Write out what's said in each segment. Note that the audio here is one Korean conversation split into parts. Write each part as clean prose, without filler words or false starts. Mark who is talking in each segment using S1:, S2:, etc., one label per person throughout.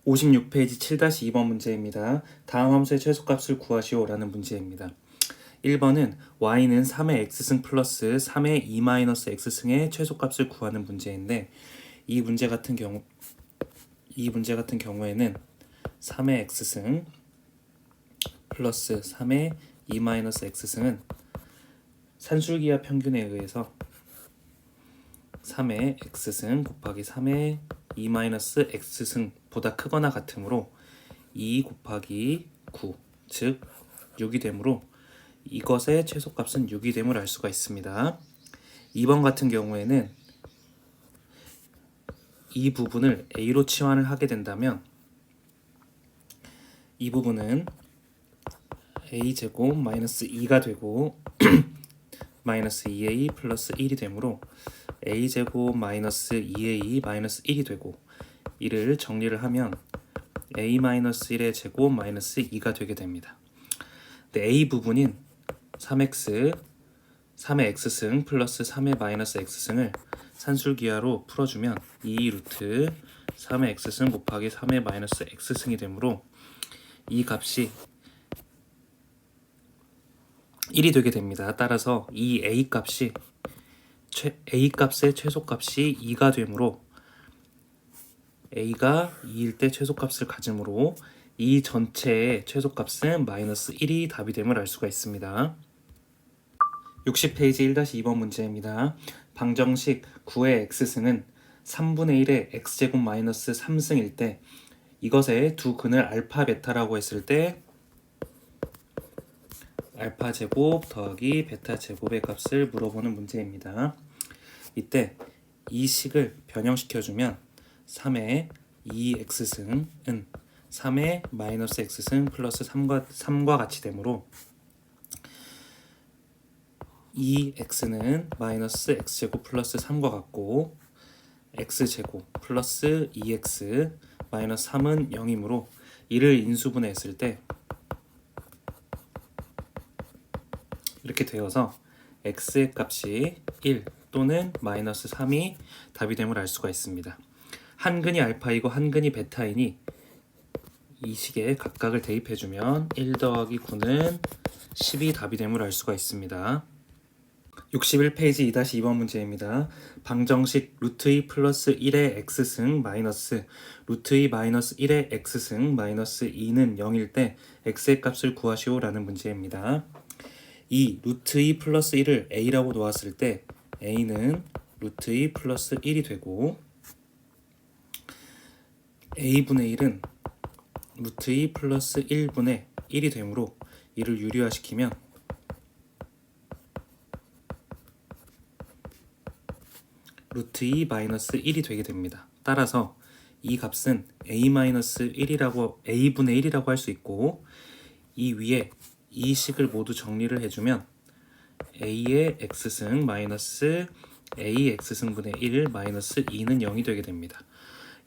S1: 56페이지 7-2번 문제입니다. 다음 함수의 최소값을 구하시오 라는 문제입니다. 1번은 y는 3의 x승 플러스 3의 2-x승의 최소값을 구하는 문제인데 이 문제 같은 경우에는 3의 x승 플러스 3의 2-x승은 산술기하 평균에 의해서 3의 x승 곱하기 3의 2-x승보다 크거나 같으므로 2 곱하기 9, 즉 6이 되므로 이것의 최소값은 6이 됨을 알 수가 있습니다. 2번 같은 경우에는 이 부분을 a로 치환을 하게 된다면 이 부분은 a제곱 마이너스 2가 되고 마이너스 2a 플러스 1이 되므로 a제곱 마이너스 2a 마이너스 1이 되고 이를 정리를 하면 a 마이너스 1의 제곱 마이너스 2가 되게 됩니다. 근데 a 부분인 3x 3의 x승 플러스 3의 마이너스 x승을 산술기하로 풀어주면 2 루트 3의 x승 곱하기 3의 마이너스 x승이 되므로 이 값이 1이 되게 됩니다. 따라서 이 a 값의 최소값이 2가 되므로 a가 2일 때 최소값을 가지므로 이 전체의 최소값은 마이너스 1이 답이 됨을 알 수가 있습니다. 60페이지 1-2번 문제입니다. 방정식 9의 x승은 3분의 1의 x제곱 마이너스 3승일 때 이것의 두 근을 알파 베타라고 했을 때 알파 제곱 더하기 베타 제곱의 값을 물어보는 문제입니다. 이때 이 식을 변형시켜주면 3의 2x승은 3의 마이너스 x승 플러스 3과 같이 되므로 2x는 마이너스 x제곱 플러스 3과 같고 x제곱 플러스 2x 마이너스 3은 0이므로 이를 인수분해했을 때 이렇게 되어서 x의 값이 1 또는 마이너스 3이 답이 됨을 알 수가 있습니다. 한 근이 알파이고 한 근이 베타이니 이 식에 각각을 대입해주면 1 더하기 9는 10이 답이 됨을 알 수가 있습니다. 61페이지 2-2번 문제입니다. 방정식 루트 2 플러스 1의 x승 마이너스 루트 2 마이너스 1의 x승 마이너스 2는 0일 때 x의 값을 구하시오 라는 문제입니다. 이 루트 2 플러스 1을 a라고 놓았을 때 a는 루트 2 플러스 1이 되고 a분의 1은 루트 2 플러스 1분의 1이 되므로 이를 유리화시키면 루트 2 마이너스 1이 되게 됩니다. 따라서 이 값은 a분의 1이라고 할 수 있고 이 위에 이 식을 모두 정리를 해주면 a의 x승 마이너스 a x승분의 1 마이너스 2는 0이 되게 됩니다.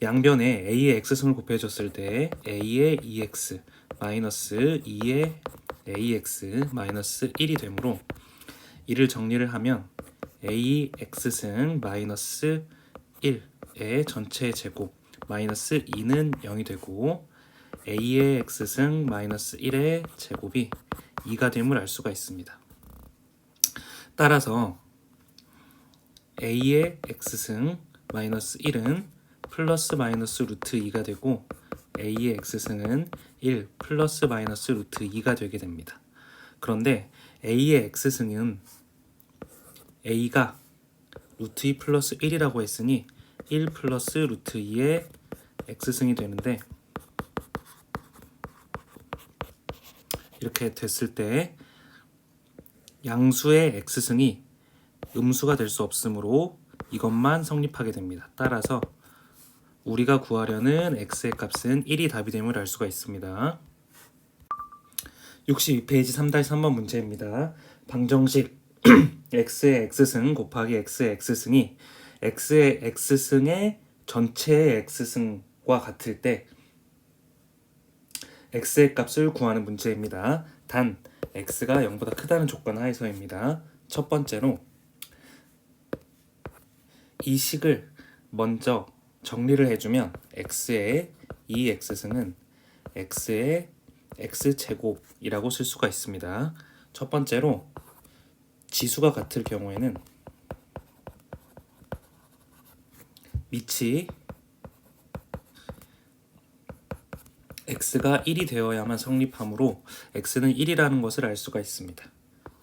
S1: 양변에 a의 x승을 곱해줬을 때 a의 2x 마이너스 2의 ax 마이너스 1이 되므로 이를 정리를 하면 a x승 마이너스 1의 전체 제곱 마이너스 2는 0이 되고 a의 x승 마이너스 1의 제곱이 2가 됨을 알 수가 있습니다. 따라서 a의 x승 마이너스 1은 플러스 마이너스 루트 2가 되고 a의 x승은 1 플러스 마이너스 루트 2가 되게 됩니다. 그런데 a의 x승은 a가 루트 2 플러스 1이라고 했으니 1 플러스 루트 2의 x승이 되는데 이렇게 됐을 때 양수의 x승이 음수가 될 수 없으므로 이것만 성립하게 됩니다. 따라서 우리가 구하려는 x의 값은 1이 답이 됨을 알 수가 있습니다. 62페이지 3-3번 문제입니다. 방정식 x의 x승 곱하기 x의 x승이 x의 x승의 전체의 x승과 같을 때 x의 값을 구하는 문제입니다. 단 x가 0보다 크다는 조건 하에서입니다. 첫 번째로 이 식을 먼저 정리를 해주면 x의 이 x승은 x의 x제곱이라고 쓸 수가 있습니다. 첫 번째로 지수가 같을 경우에는 밑이 x가 1이 되어야만 성립하므로 x는 1이라는 것을 알 수가 있습니다.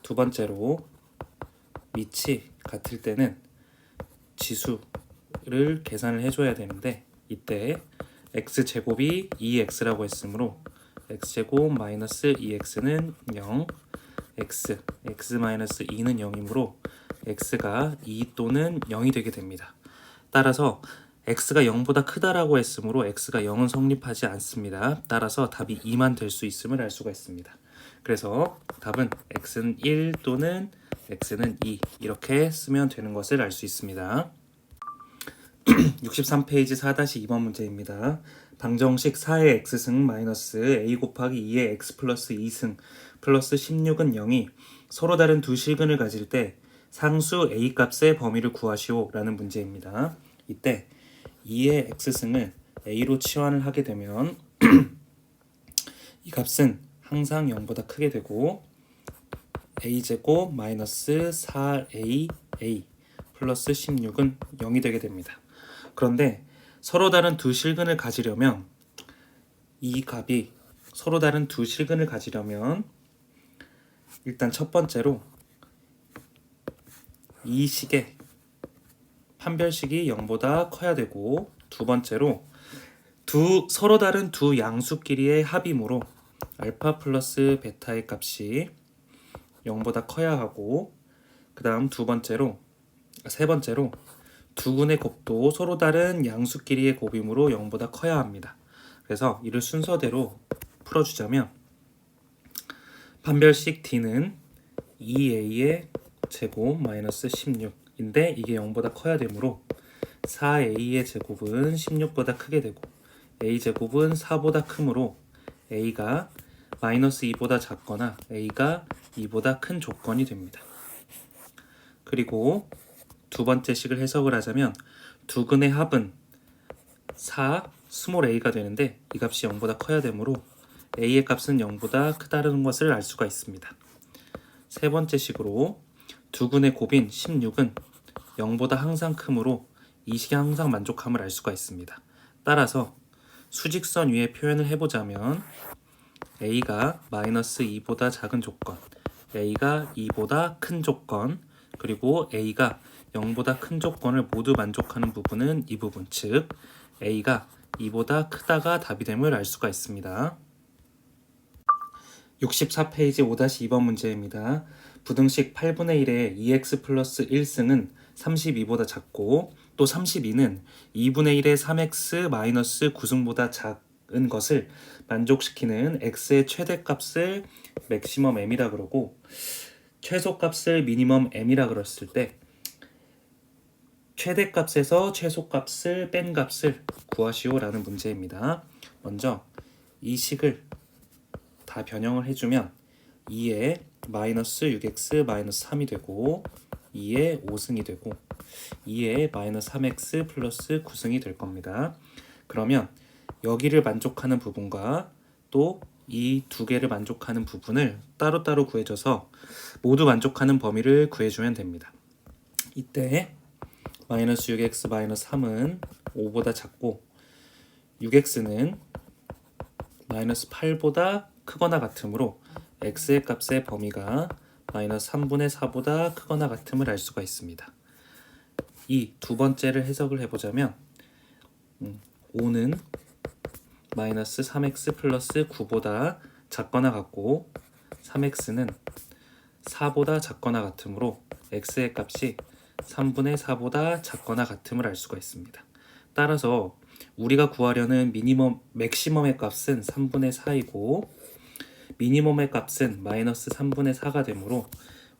S1: 두 번째로 밑이 같을 때는 지수를 계산을 해줘야 되는데 이때 x제곱이 2x라고 했으므로 x제곱 마이너스 2x는 0, x 마이너스 2는 0이므로 x가 2 또는 0이 되게 됩니다. 따라서 x가 0보다 크다라고 했으므로 x가 0은 성립하지 않습니다. 따라서 답이 2만 될 수 있음을 알 수가 있습니다. 그래서 답은 x는 1 또는 x는 2 이렇게 쓰면 되는 것을 알 수 있습니다. 63페이지 4-2번 문제입니다. 방정식 4의 x승 마이너스 a 곱하기 2의 x 플러스 2승 플러스 16은 0이 서로 다른 두 실근을 가질 때 상수 a 값의 범위를 구하시오 라는 문제입니다. 이때 2의 x승을 a로 치환을 하게 되면 이 값은 항상 0보다 크게 되고 a제곱 마이너스 4aa 플러스 16은 0이 되게 됩니다. 그런데 서로 다른 두 실근을 가지려면 이 값이 서로 다른 두 실근을 가지려면 일단 첫 번째로 이 식의 판별식이 0보다 커야 되고 두 번째로 서로 다른 두 양수끼리의 합이므로 알파 플러스 베타의 값이 0보다 커야 하고 그 다음 세 번째로 두 근의 곱도 서로 다른 양수끼리의 곱이므로 0보다 커야 합니다. 그래서 이를 순서대로 풀어주자면 판별식 D는 2a의 제곱 마이너스 16인데 이게 0보다 커야 되므로 4a의 제곱은 16보다 크게 되고 a제곱은 4보다 크므로 a가 마이너스 2보다 작거나 a가 2보다 큰 조건이 됩니다. 그리고 두 번째 식을 해석을 하자면 두 근의 합은 4 스몰 a가 되는데 이 값이 0보다 커야 되므로 a의 값은 0보다 크다는 것을 알 수가 있습니다. 세 번째 식으로 두 근의 곱인 16은 0보다 항상 크므로 이 식이 항상 만족함을 알 수가 있습니다. 따라서 수직선 위에 표현을 해보자면 a가 마이너스 2보다 작은 조건, a가 2보다 큰 조건, 그리고 a가 0보다 큰 조건을 모두 만족하는 부분은 이 부분, 즉 a가 2보다 크다가 답이 됨을 알 수가 있습니다. 64페이지 5-2번 문제입니다. 부등식 8분의 1의 2x 플러스 1승은 32보다 작고 또 32는 2분의 1의 3x 마이너스 9승보다 작은 것을 만족시키는 x의 최대값을 맥시멈 m이라 그러고 최소값을 미니멈 m이라 그랬을 때 최대값에서 최소값을 뺀 값을 구하시오 라는 문제입니다. 먼저 이 식을 다 변형을 해주면 2에 마이너스 6x 마이너스 3이 되고 2에 5승이 되고 2에 마이너스 3x 플러스 9승이 될 겁니다. 그러면 여기를 만족하는 부분과 또 이 두 개를 만족하는 부분을 따로따로 구해줘서 모두 만족하는 범위를 구해주면 됩니다. 이때 마이너스 6x 마이너스 3은 5보다 작고 6x는 마이너스 8보다 크거나 같으므로 x의 값의 범위가 마이너스 3분의 4보다 크거나 같음을 알 수가 있습니다. 이 두 번째를 해석을 해보자면 5는 마이너스 3x 플러스 9보다 작거나 같고 3x는 4보다 작거나 같으므로 x의 값이 3분의 4보다 작거나 같음을 알 수가 있습니다. 따라서 우리가 구하려는 맥시멈의 값은 3분의 4이고 미니멈의 값은 마이너스 3분의 4가 되므로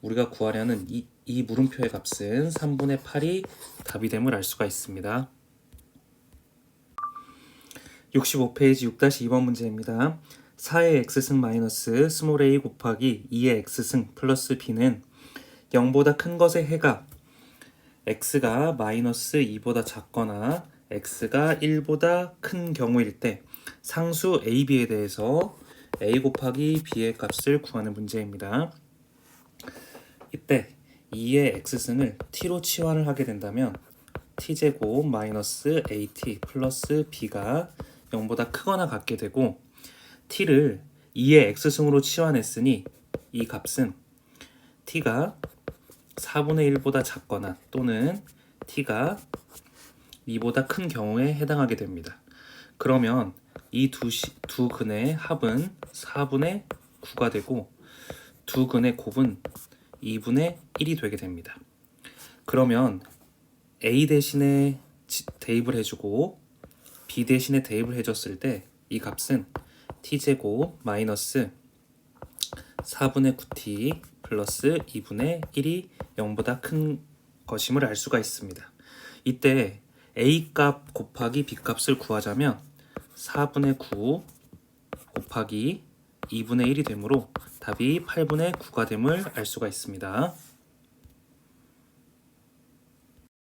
S1: 우리가 구하려는 이 물음표의 값은 3분의 8이 답이 됨을 알 수가 있습니다. 65페이지 6-2번 문제입니다. 4의 x승 마이너스 스몰 a 곱하기 2의 x승 플러스 b는 0보다 큰 것의 해가 x가 마이너스 2보다 작거나 x가 1보다 큰 경우일 때 상수 a, b에 대해서 a 곱하기 b의 값을 구하는 문제입니다. 이때 2의 x승을 t로 치환을 하게 된다면 t제곱 마이너스 at 플러스 b가 0보다 크거나 같게 되고, t를 2의 x승으로 치환했으니 이 값은 t가 4분의 1보다 작거나 또는 t가 2보다 큰 경우에 해당하게 됩니다. 그러면 이 두 근의 합은 4분의 9가 되고 두 근의 곱은 2분의 1이 되게 됩니다. 그러면 a 대신에 대입을 해주고 b 대신에 대입을 해줬을 때 이 값은 t제곱 마이너스 4분의 9t 플러스 2분의 1이 0보다 큰 것임을 알 수가 있습니다. 이때 a 값 곱하기 b 값을 구하자면 4분의 9 곱하기 2분의 1이 되므로 답이 8분의 9가 됨을 알 수가 있습니다.